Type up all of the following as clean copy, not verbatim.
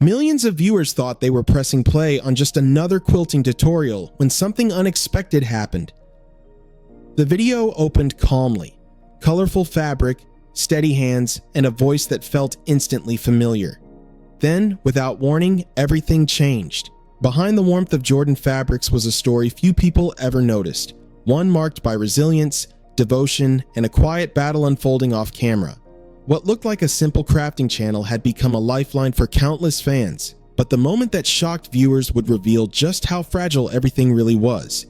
Millions of viewers thought they were pressing play on just another quilting tutorial when something unexpected happened. The video opened calmly, colorful fabric, steady hands, and a voice that felt instantly familiar. Then, without warning, everything changed. Behind the warmth of Jordan fabrics was a story few people ever noticed, one marked by resilience, devotion, and a quiet battle unfolding off camera. What looked like a simple crafting channel had become a lifeline for countless fans, but the moment that shocked viewers would reveal just how fragile everything really was.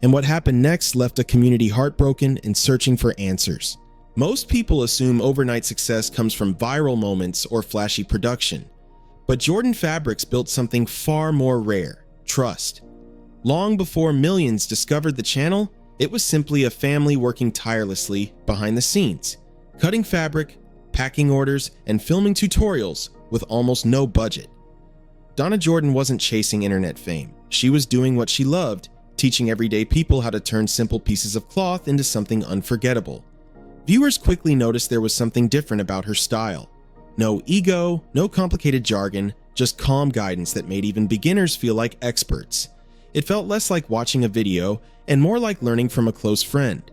And what happened next left a community heartbroken and searching for answers. Most people assume overnight success comes from viral moments or flashy production. But Jordan Fabrics built something far more rare: trust. Long before millions discovered the channel, it was simply a family working tirelessly behind the scenes, cutting fabric, packing orders, and filming tutorials with almost no budget. Donna Jordan wasn't chasing internet fame. She was doing what she loved, teaching everyday people how to turn simple pieces of cloth into something unforgettable. Viewers quickly noticed there was something different about her style. No ego, no complicated jargon, just calm guidance that made even beginners feel like experts. It felt less like watching a video and more like learning from a close friend.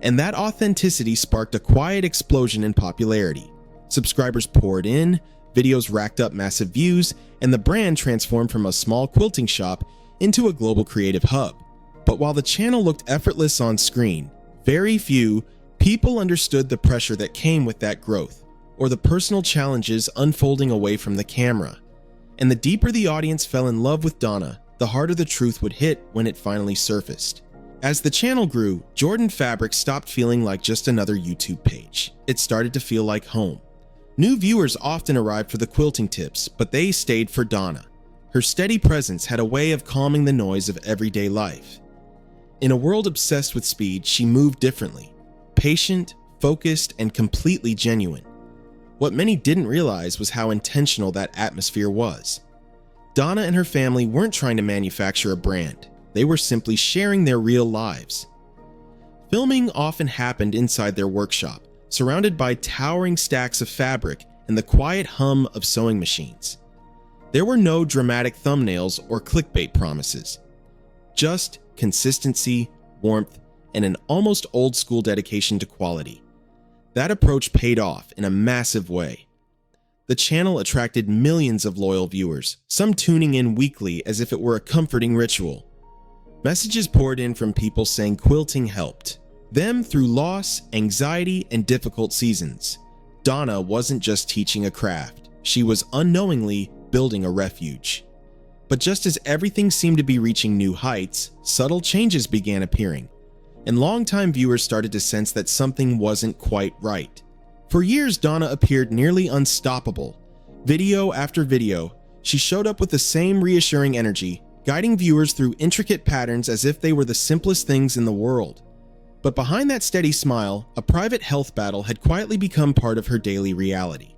And that authenticity sparked a quiet explosion in popularity. Subscribers poured in, videos racked up massive views, and the brand transformed from a small quilting shop into a global creative hub. But while the channel looked effortless on screen, very few people understood the pressure that came with that growth, or the personal challenges unfolding away from the camera. And the deeper the audience fell in love with Donna, the harder the truth would hit when it finally surfaced. As the channel grew, Jordan Fabrics stopped feeling like just another YouTube page. It started to feel like home. New viewers often arrived for the quilting tips, but they stayed for Donna. Her steady presence had a way of calming the noise of everyday life. In a world obsessed with speed, she moved differently: patient, focused, and completely genuine. What many didn't realize was how intentional that atmosphere was. Donna and her family weren't trying to manufacture a brand. They were simply sharing their real lives. Filming often happened inside their workshop, surrounded by towering stacks of fabric and the quiet hum of sewing machines. There were no dramatic thumbnails or clickbait promises. Just consistency, warmth, and an almost old-school dedication to quality. That approach paid off in a massive way. The channel attracted millions of loyal viewers, some tuning in weekly as if it were a comforting ritual. Messages poured in from people saying quilting helped them through loss, anxiety, and difficult seasons. Donna wasn't just teaching a craft, she was unknowingly building a refuge. But just as everything seemed to be reaching new heights, subtle changes began appearing, and longtime viewers started to sense that something wasn't quite right. For years, Donna appeared nearly unstoppable. Video after video, she showed up with the same reassuring energy, guiding viewers through intricate patterns as if they were the simplest things in the world. But behind that steady smile, a private health battle had quietly become part of her daily reality.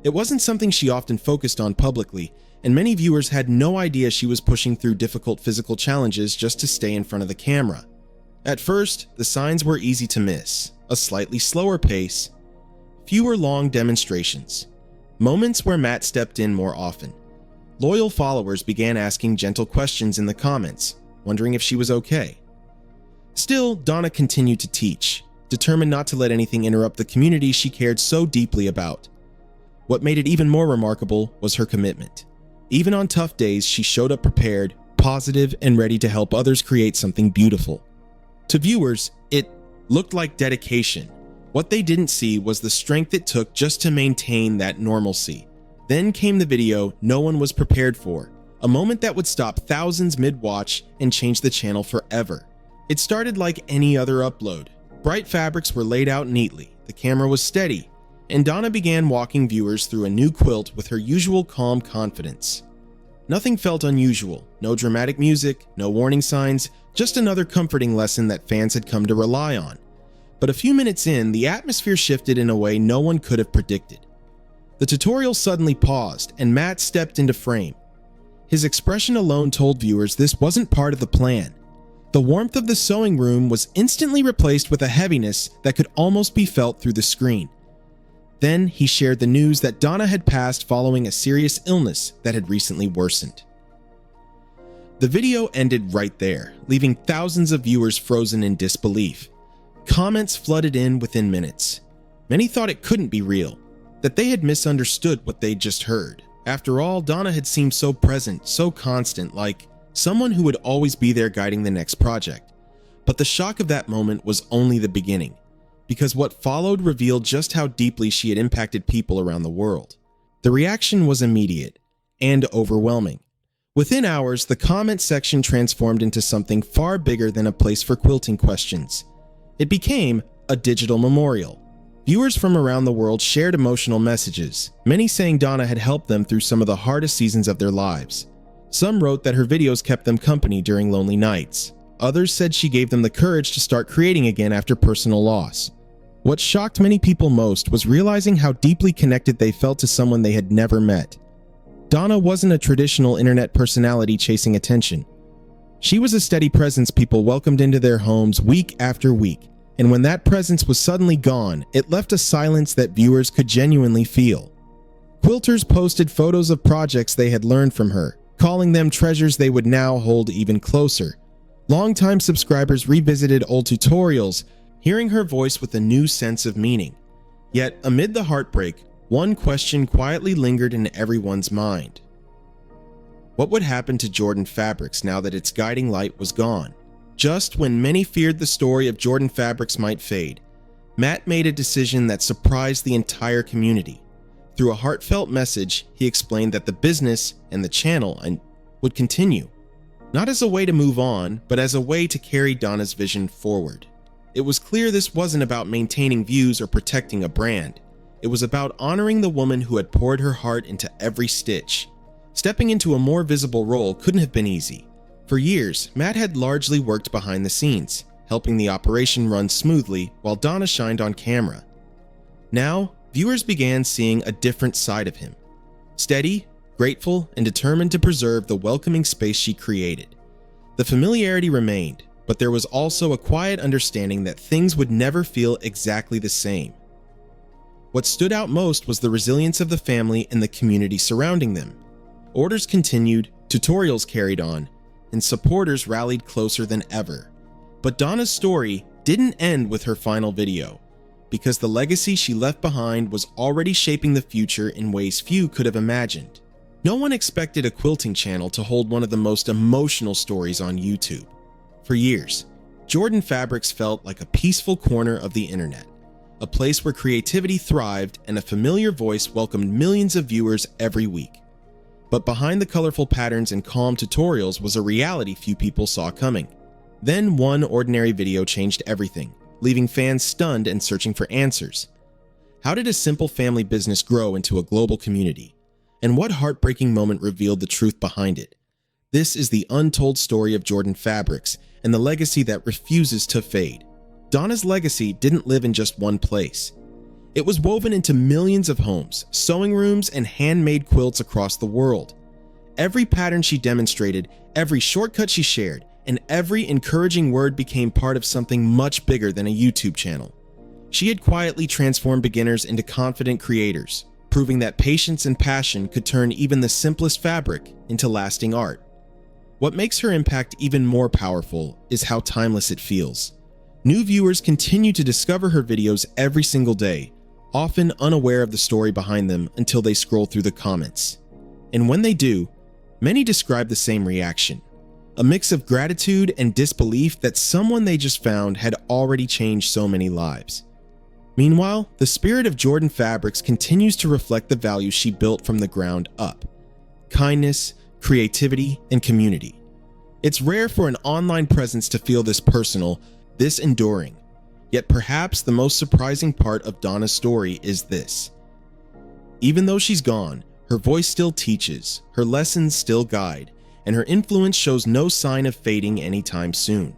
It wasn't something she often focused on publicly, and many viewers had no idea she was pushing through difficult physical challenges just to stay in front of the camera. At first, the signs were easy to miss: a slightly slower pace, fewer long demonstrations, moments where Matt stepped in more often. Loyal followers began asking gentle questions in the comments, wondering if she was okay. Still, Donna continued to teach, determined not to let anything interrupt the community she cared so deeply about. What made it even more remarkable was her commitment. Even on tough days, she showed up prepared, positive, and ready to help others create something beautiful. To viewers, it looked like dedication. What they didn't see was the strength it took just to maintain that normalcy. Then came the video no one was prepared for, a moment that would stop thousands mid-watch and change the channel forever. It started like any other upload. Bright fabrics were laid out neatly, the camera was steady, and Donna began walking viewers through a new quilt with her usual calm confidence. Nothing felt unusual, no dramatic music, no warning signs, just another comforting lesson that fans had come to rely on. But a few minutes in, the atmosphere shifted in a way no one could have predicted. The tutorial suddenly paused, and Matt stepped into frame. His expression alone told viewers this wasn't part of the plan. The warmth of the sewing room was instantly replaced with a heaviness that could almost be felt through the screen. Then he shared the news that Donna had passed following a serious illness that had recently worsened. The video ended right there, leaving thousands of viewers frozen in disbelief. Comments flooded in within minutes. Many thought it couldn't be real, that they had misunderstood what they'd just heard. After all, Donna had seemed so present, so constant, like someone who would always be there guiding the next project. But the shock of that moment was only the beginning, because what followed revealed just how deeply she had impacted people around the world. The reaction was immediate and overwhelming. Within hours, the comment section transformed into something far bigger than a place for quilting questions. It became a digital memorial. Viewers from around the world shared emotional messages, many saying Donna had helped them through some of the hardest seasons of their lives. Some wrote that her videos kept them company during lonely nights. Others said she gave them the courage to start creating again after personal loss. What shocked many people most was realizing how deeply connected they felt to someone they had never met. Donna wasn't a traditional internet personality chasing attention. She was a steady presence people welcomed into their homes week after week, and when that presence was suddenly gone, it left a silence that viewers could genuinely feel. Quilters posted photos of projects they had learned from her, calling them treasures they would now hold even closer. Longtime subscribers revisited old tutorials, hearing her voice with a new sense of meaning. Yet, amid the heartbreak, one question quietly lingered in everyone's mind. What would happen to Jordan Fabrics now that its guiding light was gone? Just when many feared the story of Jordan Fabrics might fade, Matt made a decision that surprised the entire community. Through a heartfelt message, he explained that the business and the channel would continue, not as a way to move on, but as a way to carry Donna's vision forward. It was clear this wasn't about maintaining views or protecting a brand. It was about honoring the woman who had poured her heart into every stitch. Stepping into a more visible role couldn't have been easy. For years, Matt had largely worked behind the scenes, helping the operation run smoothly while Donna shined on camera. Now, viewers began seeing a different side of him. Steady, grateful, and determined to preserve the welcoming space she created. The familiarity remained, but there was also a quiet understanding that things would never feel exactly the same. What stood out most was the resilience of the family and the community surrounding them. Orders continued, tutorials carried on, and supporters rallied closer than ever. But Donna's story didn't end with her final video, because the legacy she left behind was already shaping the future in ways few could have imagined. No one expected a quilting channel to hold one of the most emotional stories on YouTube. For years, Jordan Fabrics felt like a peaceful corner of the internet, a place where creativity thrived and a familiar voice welcomed millions of viewers every week. But behind the colorful patterns and calm tutorials was a reality few people saw coming. Then one ordinary video changed everything, leaving fans stunned and searching for answers. How did a simple family business grow into a global community? And what heartbreaking moment revealed the truth behind it? This is the untold story of Jordan Fabrics and the legacy that refuses to fade. Donna's legacy didn't live in just one place. It was woven into millions of homes, sewing rooms, and handmade quilts across the world. Every pattern she demonstrated, every shortcut she shared, and every encouraging word became part of something much bigger than a YouTube channel. She had quietly transformed beginners into confident creators, proving that patience and passion could turn even the simplest fabric into lasting art. What makes her impact even more powerful is how timeless it feels. New viewers continue to discover her videos every single day, often unaware of the story behind them until they scroll through the comments. And when they do, many describe the same reaction, a mix of gratitude and disbelief that someone they just found had already changed so many lives. Meanwhile, the spirit of Jordan Fabrics continues to reflect the values she built from the ground up: kindness, creativity, and community. It's rare for an online presence to feel this personal, this enduring. Yet perhaps the most surprising part of Donna's story is this. Even though she's gone, her voice still teaches, her lessons still guide, and her influence shows no sign of fading anytime soon.